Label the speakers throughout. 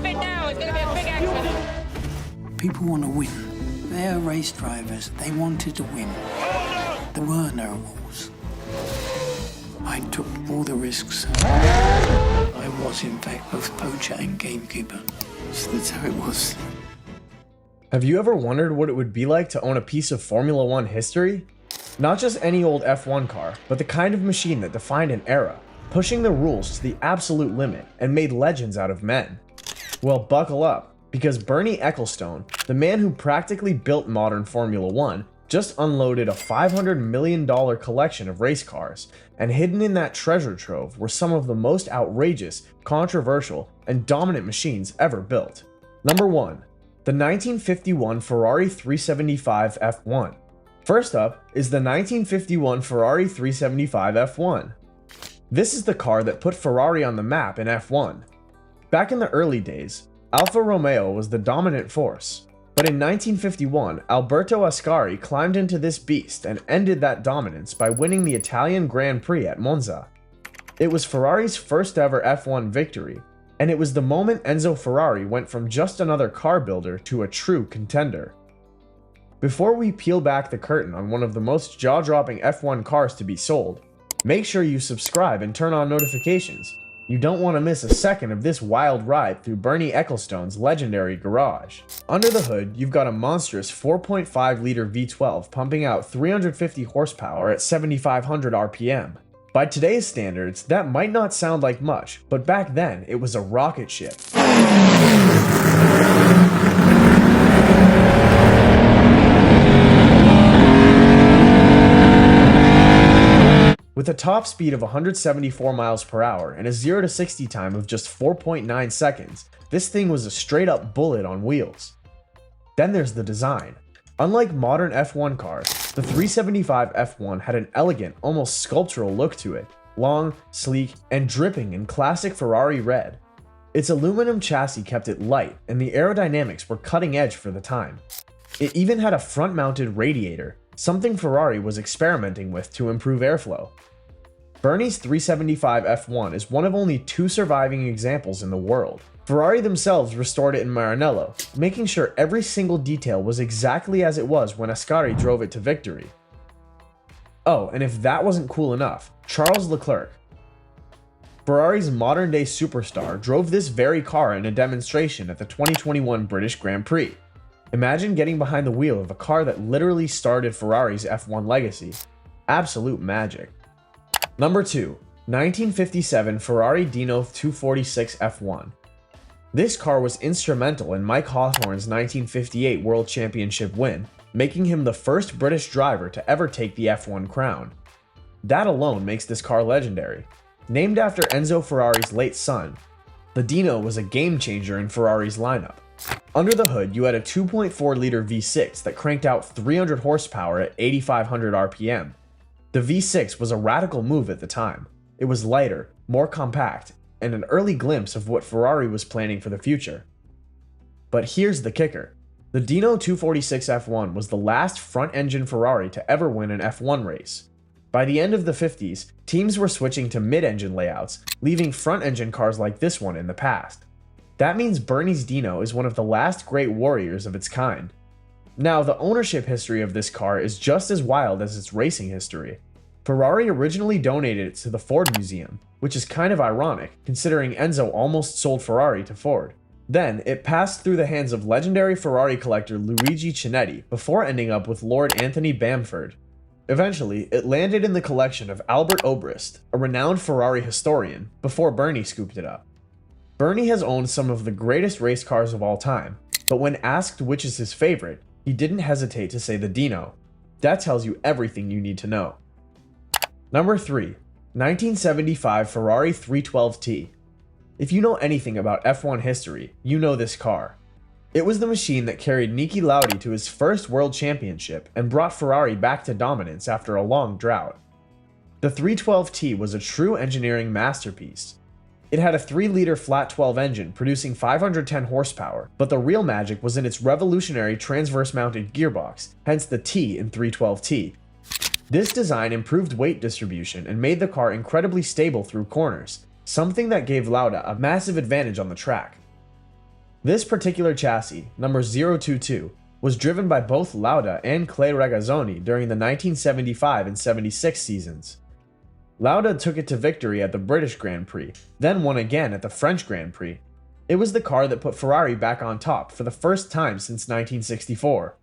Speaker 1: it now. It's going to be a big accident.
Speaker 2: People want to win. They're race drivers. They wanted to win. There were no rules. I took all the risks. I was, in fact, both poacher and gamekeeper. So that's how it was.
Speaker 3: Have you ever wondered what it would be like to own a piece of Formula One history? Not just any old F1 car, but the kind of machine that defined an era, pushing the rules to the absolute limit and made legends out of men. Well, buckle up, because Bernie Ecclestone, the man who practically built modern Formula One, just unloaded a $500 million collection of race cars, and hidden in that treasure trove were some of the most outrageous, controversial, and dominant machines ever built. Number 1. The 1951 Ferrari 375 F1. First up is the 1951 Ferrari 375 F1. This is the car that put Ferrari on the map in F1. Back in the early days, Alfa Romeo was the dominant force, but in 1951, Alberto Ascari climbed into this beast and ended that dominance by winning the Italian Grand Prix at Monza. It was Ferrari's first ever F1 victory, and it was the moment Enzo Ferrari went from just another car builder to a true contender. Before we peel back the curtain on one of the most jaw-dropping F1 cars to be sold, make sure you subscribe and turn on notifications. You don't want to miss a second of this wild ride through Bernie Ecclestone's legendary garage. Under the hood, you've got a monstrous 4.5-liter V12 pumping out 350 horsepower at 7,500 RPM. By today's standards, that might not sound like much, but back then, it was a rocket ship. With a top speed of 174 miles per hour and a 0 to 60 time of just 4.9 seconds, this thing was a straight up bullet on wheels. Then there's the design. Unlike modern F1 cars, the 375 F1 had an elegant, almost sculptural look to it, long, sleek, and dripping in classic Ferrari red. Its aluminum chassis kept it light, and the aerodynamics were cutting edge for the time. It even had a front-mounted radiator, something Ferrari was experimenting with to improve airflow. Bernie's 375 F1 is one of only 2 surviving examples in the world. Ferrari themselves restored it in Maranello, making sure every single detail was exactly as it was when Ascari drove it to victory. Oh, and if that wasn't cool enough, Charles Leclerc, Ferrari's modern-day superstar, drove this very car in a demonstration at the 2021 British Grand Prix. Imagine getting behind the wheel of a car that literally started Ferrari's F1 legacy. Absolute magic. Number 2. 1957 Ferrari Dino 246 F1. This car was instrumental in Mike Hawthorne's 1958 World Championship win, making him the first British driver to ever take the F1 crown. That alone makes this car legendary. Named after Enzo Ferrari's late son, the Dino was a game changer in Ferrari's lineup. Under the hood, you had a 2.4-liter V6 that cranked out 300 horsepower at 8,500 RPM. The V6 was a radical move at the time. It was lighter, more compact, and an early glimpse of what Ferrari was planning for the future. But here's the kicker. The Dino 246 F1 was the last front-engine Ferrari to ever win an F1 race. By the end of the 50s, teams were switching to mid-engine layouts, leaving front-engine cars like this one in the past. That means Bernie's Dino is one of the last great warriors of its kind. Now, the ownership history of this car is just as wild as its racing history. Ferrari originally donated it to the Ford Museum, which is kind of ironic, considering Enzo almost sold Ferrari to Ford. Then, it passed through the hands of legendary Ferrari collector Luigi Chinetti before ending up with Lord Anthony Bamford. Eventually, it landed in the collection of Albert Obrist, a renowned Ferrari historian, before Bernie scooped it up. Bernie has owned some of the greatest race cars of all time, but when asked which is his favorite, he didn't hesitate to say the Dino. That tells you everything you need to know. Number 3. 1975 Ferrari 312T. If you know anything about F1 history, you know this car. It was the machine that carried Niki Lauda to his first world championship and brought Ferrari back to dominance after a long drought. The 312T was a true engineering masterpiece. It had a 3-liter flat 12 engine producing 510 horsepower, but the real magic was in its revolutionary transverse-mounted gearbox, hence the T in 312T. This design improved weight distribution and made the car incredibly stable through corners, something that gave Lauda a massive advantage on the track. This particular chassis, number 022, was driven by both Lauda and Clay Regazzoni during the 1975 and 76 seasons. Lauda took it to victory at the British Grand Prix, then won again at the French Grand Prix. It was the car that put Ferrari back on top for the first time since 1964.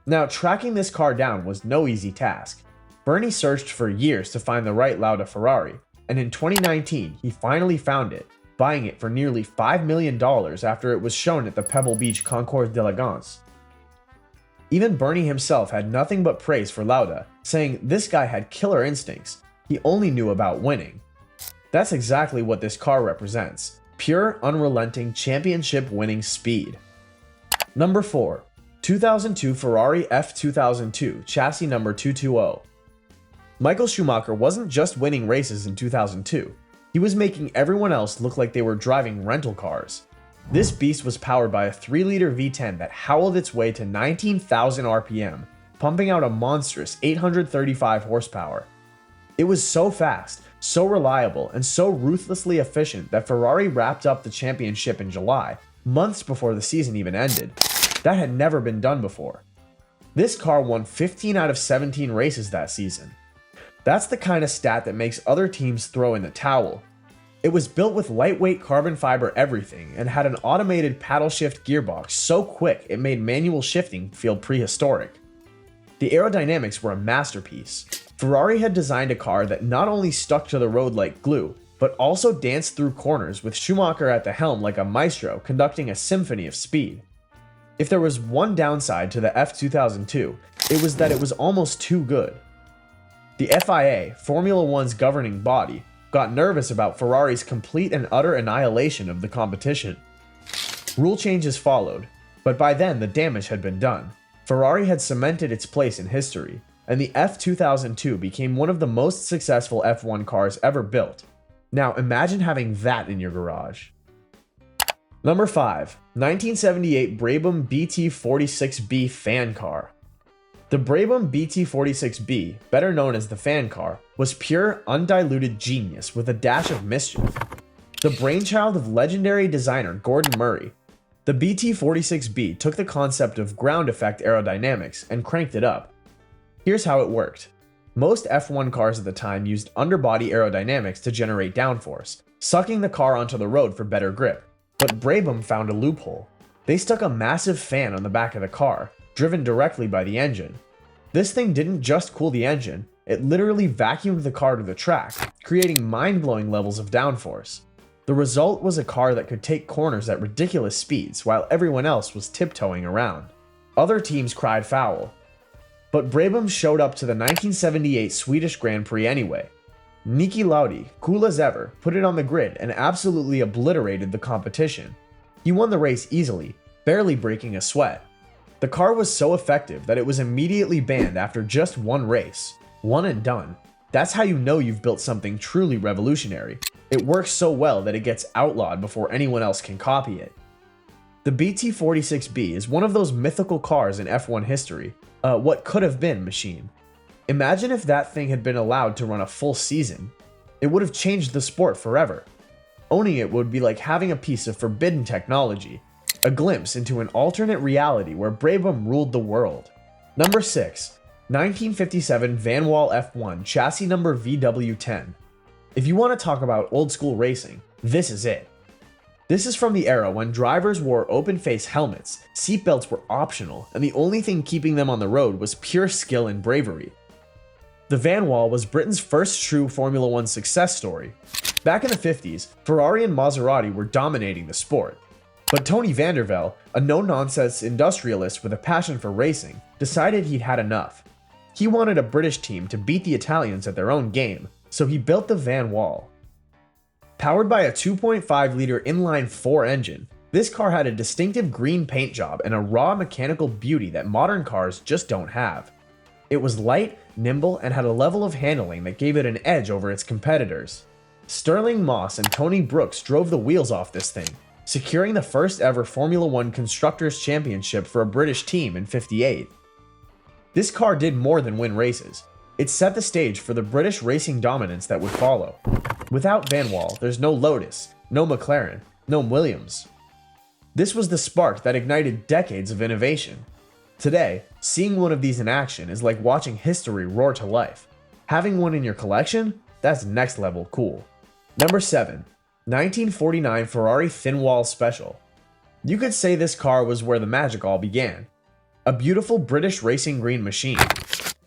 Speaker 3: Now, tracking this car down was no easy task. Bernie searched for years to find the right Lauda Ferrari, and in 2019 he finally found it, buying it for nearly $5 million after it was shown at the Pebble Beach Concours d'Elegance. Even Bernie himself had nothing but praise for Lauda, saying this guy had killer instincts, he only knew about winning. That's exactly what this car represents, pure, unrelenting, championship-winning speed. Number 4. 2002 Ferrari F2002, chassis number 220. Michael Schumacher wasn't just winning races in 2002, he was making everyone else look like they were driving rental cars. This beast was powered by a 3-liter V10 that howled its way to 19,000 RPM, pumping out a monstrous 835 horsepower. It was so fast, so reliable, and so ruthlessly efficient that Ferrari wrapped up the championship in July, months before the season even ended. That had never been done before. This car won 15 out of 17 races that season. That's the kind of stat that makes other teams throw in the towel. It was built with lightweight carbon fiber everything and had an automated paddle shift gearbox so quick it made manual shifting feel prehistoric. The aerodynamics were a masterpiece. Ferrari had designed a car that not only stuck to the road like glue, but also danced through corners with Schumacher at the helm like a maestro conducting a symphony of speed. If there was one downside to the F2002, it was that it was almost too good. The FIA, Formula One's governing body, got nervous about Ferrari's complete and utter annihilation of the competition. Rule changes followed, but by then the damage had been done. Ferrari had cemented its place in history, and the F2002 became one of the most successful F1 cars ever built. Now imagine having that in your garage. Number 5. 1978 Brabham BT46B fan car. The Brabham BT46B, better known as the fan car, was pure, undiluted genius with a dash of mischief. The brainchild of legendary designer Gordon Murray, the BT46B took the concept of ground effect aerodynamics and cranked it up. Here's how it worked. Most F1 cars at the time used underbody aerodynamics to generate downforce, sucking the car onto the road for better grip. But Brabham found a loophole. They stuck a massive fan on the back of the car, driven directly by the engine. This thing didn't just cool the engine, it literally vacuumed the car to the track, creating mind-blowing levels of downforce. The result was a car that could take corners at ridiculous speeds while everyone else was tiptoeing around. Other teams cried foul. But Brabham showed up to the 1978 Swedish Grand Prix anyway. Niki Lauda, cool as ever, put it on the grid and absolutely obliterated the competition. He won the race easily, barely breaking a sweat. The car was so effective that it was immediately banned after just one race. One and done. That's how you know you've built something truly revolutionary. It works so well that it gets outlawed before anyone else can copy it. The BT46B is one of those mythical cars in F1 history, what could have been machine. Imagine if that thing had been allowed to run a full season. It would have changed the sport forever. Owning it would be like having a piece of forbidden technology, a glimpse into an alternate reality where Brabham ruled the world. Number 6. 1957 Van Wall F1 chassis number VW10. If you want to talk about old school racing, this is it. This is from the era when drivers wore open-face helmets, seatbelts were optional, and the only thing keeping them on the road was pure skill and bravery. The Van Wall was Britain's first true Formula One success story. Back in the 50s, Ferrari and Maserati were dominating the sport. But Tony Vandervelde, a no-nonsense industrialist with a passion for racing, decided he'd had enough. He wanted a British team to beat the Italians at their own game, so he built the Van Wall. Powered by a 2.5-liter inline-4 engine, this car had a distinctive green paint job and a raw mechanical beauty that modern cars just don't have. It was light, nimble, and had a level of handling that gave it an edge over its competitors. Sterling Moss and Tony Brooks drove the wheels off this thing, securing the first ever Formula One Constructors' Championship for a British team in '58. This car did more than win races. It set the stage for the British racing dominance that would follow. Without Van Wall, there's no Lotus, no McLaren, no Williams. This was the spark that ignited decades of innovation. Today, seeing one of these in action is like watching history roar to life. Having one in your collection? That's next level cool. Number 7. 1949 Ferrari Thin Wall Special. You could say this car was where the magic all began. A beautiful British racing green machine.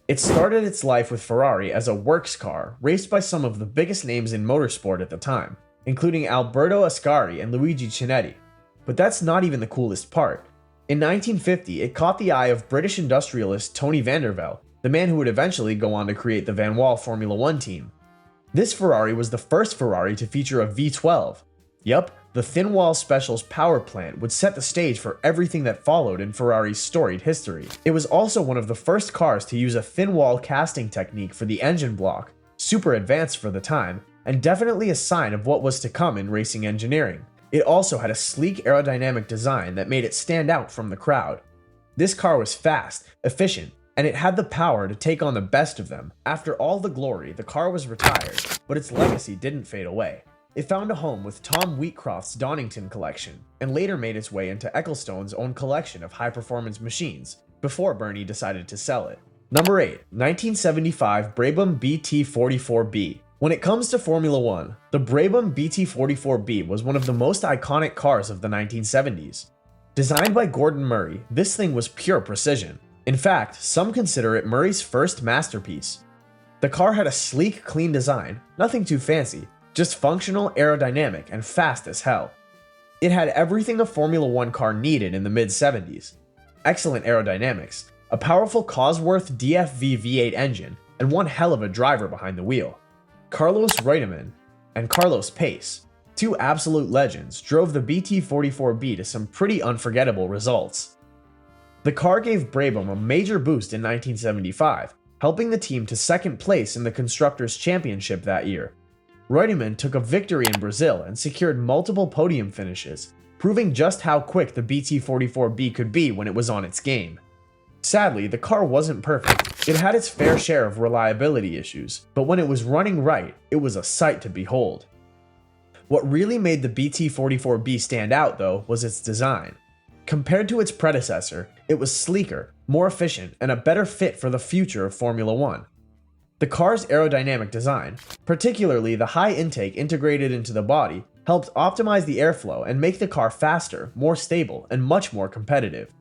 Speaker 3: It started its life with Ferrari as a works car, raced by some of the biggest names in motorsport at the time, including Alberto Ascari and Luigi Chinetti. But that's not even the coolest part. In 1950, it caught the eye of British industrialist Tony Vandervelde, the man who would eventually go on to create the Van Wall Formula One team. This Ferrari was the first Ferrari to feature a V12. Yup, the Thin Wall Special's power plant would set the stage for everything that followed in Ferrari's storied history. It was also one of the first cars to use a thin wall casting technique for the engine block, super advanced for the time, and definitely a sign of what was to come in racing engineering. It also had a sleek aerodynamic design that made it stand out from the crowd. This car was fast, efficient, and it had the power to take on the best of them. After all the glory, the car was retired, but its legacy didn't fade away. It found a home with Tom Wheatcroft's Donington collection, and later made its way into Ecclestone's own collection of high-performance machines, before Bernie decided to sell it. Number 8. 1975 Brabham BT44B. When it comes to Formula One, the Brabham BT44B was one of the most iconic cars of the 1970s. Designed by Gordon Murray, this thing was pure precision. In fact, some consider it Murray's first masterpiece. The car had a sleek, clean design, nothing too fancy, just functional, aerodynamic, and fast as hell. It had everything a Formula One car needed in the mid-70s. Excellent aerodynamics, a powerful Cosworth DFV V8 engine, and one hell of a driver behind the wheel. Carlos Reutemann and Carlos Pace, two absolute legends, drove the BT44B to some pretty unforgettable results. The car gave Brabham a major boost in 1975, helping the team to second place in the Constructors' Championship that year. Reutemann took a victory in Brazil and secured multiple podium finishes, proving just how quick the BT44B could be when it was on its game. Sadly, the car wasn't perfect. It had its fair share of reliability issues, but when it was running right, it was a sight to behold. What really made the BT44B stand out, though, was its design. Compared to its predecessor, it was sleeker, more efficient, and a better fit for the future of Formula One. The car's aerodynamic design, particularly the high intake integrated into the body, helped optimize the airflow and make the car faster, more stable, and much more competitive.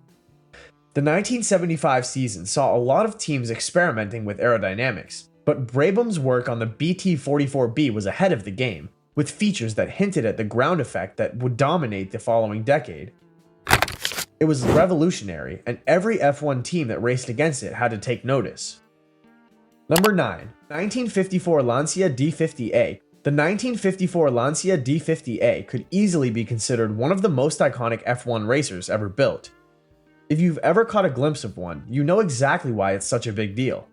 Speaker 3: The 1975 season saw a lot of teams experimenting with aerodynamics, but Brabham's work on the BT44B was ahead of the game, with features that hinted at the ground effect that would dominate the following decade. It was revolutionary, and every F1 team that raced against it had to take notice. Number 9. 1954 Lancia D50A. The 1954 Lancia D50A could easily be considered one of the most iconic F1 racers ever built. If you've ever caught a glimpse of one, you know exactly why it's such a big deal.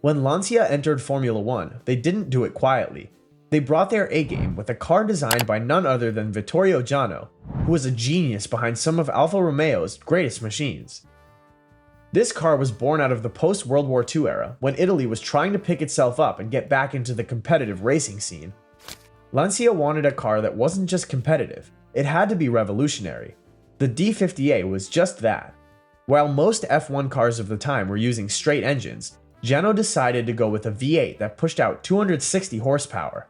Speaker 3: When Lancia entered Formula One, they didn't do it quietly. They brought their A-game with a car designed by none other than Vittorio Jano, who was a genius behind some of Alfa Romeo's greatest machines. This car was born out of the post-World War II era, when Italy was trying to pick itself up and get back into the competitive racing scene. Lancia wanted a car that wasn't just competitive, it had to be revolutionary. The D50A was just that. While most F1 cars of the time were using straight engines, Jano decided to go with a V8 that pushed out 260 horsepower.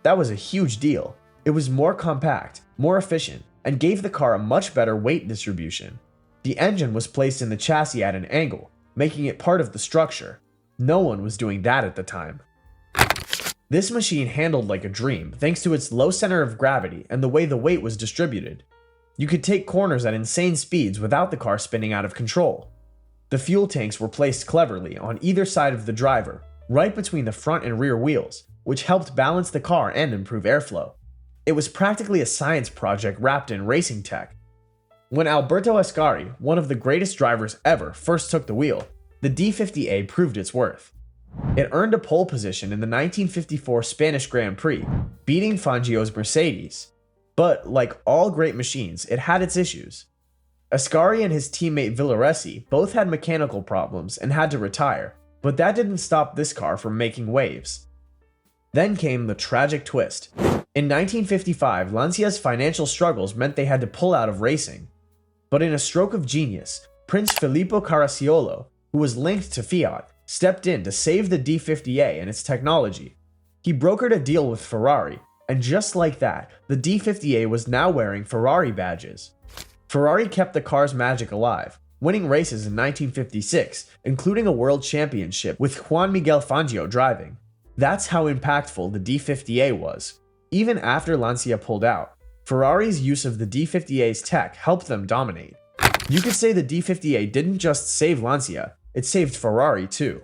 Speaker 3: That was a huge deal. It was more compact, more efficient, and gave the car a much better weight distribution. The engine was placed in the chassis at an angle, making it part of the structure. No one was doing that at the time. This machine handled like a dream thanks to its low center of gravity and the way the weight was distributed. You could take corners at insane speeds without the car spinning out of control. The fuel tanks were placed cleverly on either side of the driver, right between the front and rear wheels, which helped balance the car and improve airflow. It was practically a science project wrapped in racing tech. When Alberto Ascari, one of the greatest drivers ever, first took the wheel, the D50A proved its worth. It earned a pole position in the 1954 Spanish Grand Prix, beating Fangio's Mercedes. But, like all great machines, it had its issues. Ascari and his teammate Villaresi both had mechanical problems and had to retire, but that didn't stop this car from making waves. Then came the tragic twist. In 1955, Lancia's financial struggles meant they had to pull out of racing. But in a stroke of genius, Prince Filippo Caracciolo, who was linked to Fiat, stepped in to save the D50A and its technology. He brokered a deal with Ferrari, and just like that, the D50A was now wearing Ferrari badges. Ferrari kept the car's magic alive, winning races in 1956, including a world championship with Juan Miguel Fangio driving. That's how impactful the D50A was. Even after Lancia pulled out, Ferrari's use of the D50A's tech helped them dominate. You could say the D50A didn't just save Lancia, it saved Ferrari too.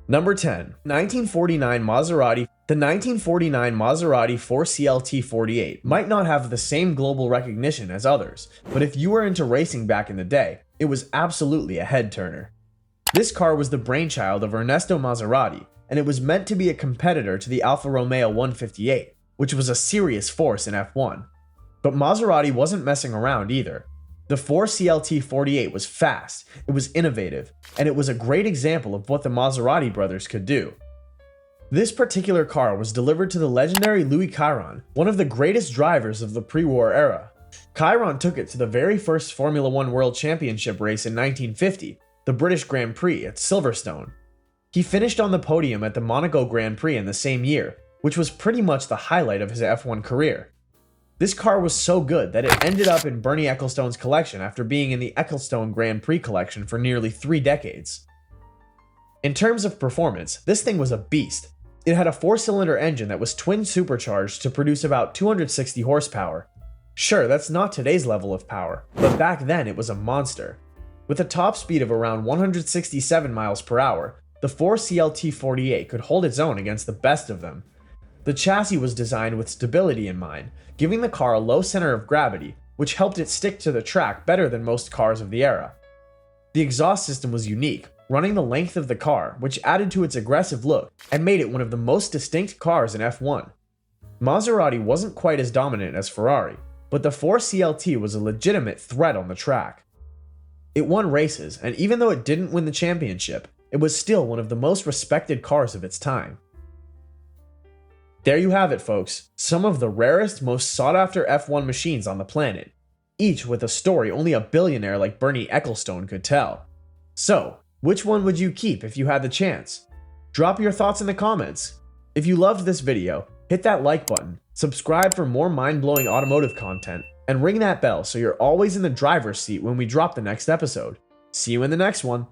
Speaker 3: Number 10. 1949 Maserati. The 1949 Maserati 4CLT48 might not have the same global recognition as others, but if you were into racing back in the day, it was absolutely a head-turner. This car was the brainchild of Ernesto Maserati, and it was meant to be a competitor to the Alfa Romeo 158, which was a serious force in F1. But Maserati wasn't messing around either. The 4CLT48 was fast, it was innovative, and it was a great example of what the Maserati brothers could do. This particular car was delivered to the legendary Louis Chiron, one of the greatest drivers of the pre-war era. Chiron took it to the very first Formula One World Championship race in 1950, the British Grand Prix at Silverstone. He finished on the podium at the Monaco Grand Prix in the same year, which was pretty much the highlight of his F1 career. This car was so good that it ended up in Bernie Ecclestone's collection after being in the Ecclestone Grand Prix collection for nearly 3 decades. In terms of performance, this thing was a beast. It had a 4-cylinder engine that was twin supercharged to produce about 260 horsepower. Sure, that's not today's level of power, but back then it was a monster. With a top speed of around 167 miles per hour, the 4CLT48 could hold its own against the best of them. The chassis was designed with stability in mind, giving the car a low center of gravity, which helped it stick to the track better than most cars of the era. The exhaust system was unique, running the length of the car, which added to its aggressive look and made it one of the most distinct cars in F1. Maserati wasn't quite as dominant as Ferrari, but the 4CLT was a legitimate threat on the track. It won races, and even though it didn't win the championship, it was still one of the most respected cars of its time. There you have it, folks, some of the rarest, most sought-after F1 machines on the planet, each with a story only a billionaire like Bernie Ecclestone could tell. So, which one would you keep if you had the chance? Drop your thoughts in the comments. If you loved this video, hit that like button, subscribe for more mind-blowing automotive content, and ring that bell so you're always in the driver's seat when we drop the next episode. See you in the next one.